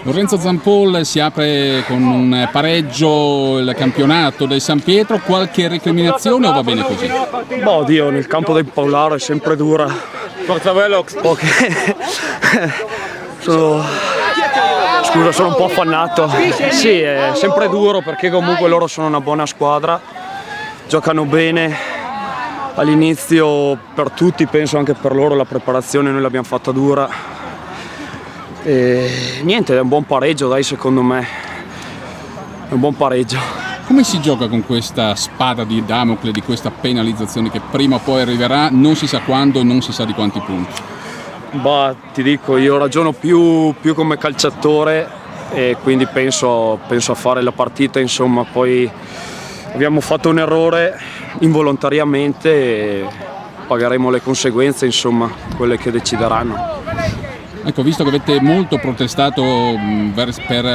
Lorenzo Zampol si apre con un pareggio il campionato del San Pietro, qualche recriminazione o va bene così? Boh, oddio, nel campo del Paolaro è sempre dura. Forza Velox! Scusa, sono un po' affannato. Sì, è sempre duro perché comunque loro sono una buona squadra, giocano bene. All'inizio per tutti, penso anche per loro, la preparazione noi l'abbiamo fatta dura. E niente, è un buon pareggio, dai, secondo me. È un buon pareggio. Come si gioca con questa spada di Damocle, di questa penalizzazione che prima o poi arriverà, non si sa quando e non si sa di quanti punti? Bah, ti dico, io ragiono più come calciatore e quindi penso a fare la partita, insomma. Poi abbiamo fatto un errore involontariamente e pagheremo le conseguenze, insomma, quelle che decideranno. Ecco, visto che avete molto protestato per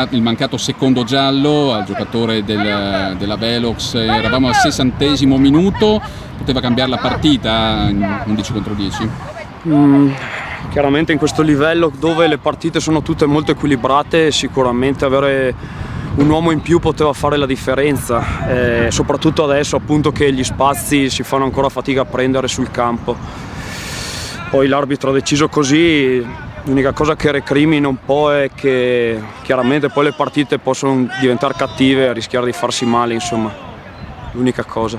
il mancato secondo giallo al giocatore della Velox, eravamo al 60° minuto, poteva cambiare la partita in 11 contro 10? Chiaramente in questo livello dove le partite sono tutte molto equilibrate, sicuramente avere un uomo in più poteva fare la differenza, soprattutto adesso appunto che gli spazi si fanno ancora fatica a prendere sul campo. Poi l'arbitro ha deciso così, l'unica cosa che recrimino un po' è che chiaramente poi le partite possono diventare cattive e rischiare di farsi male, insomma, l'unica cosa.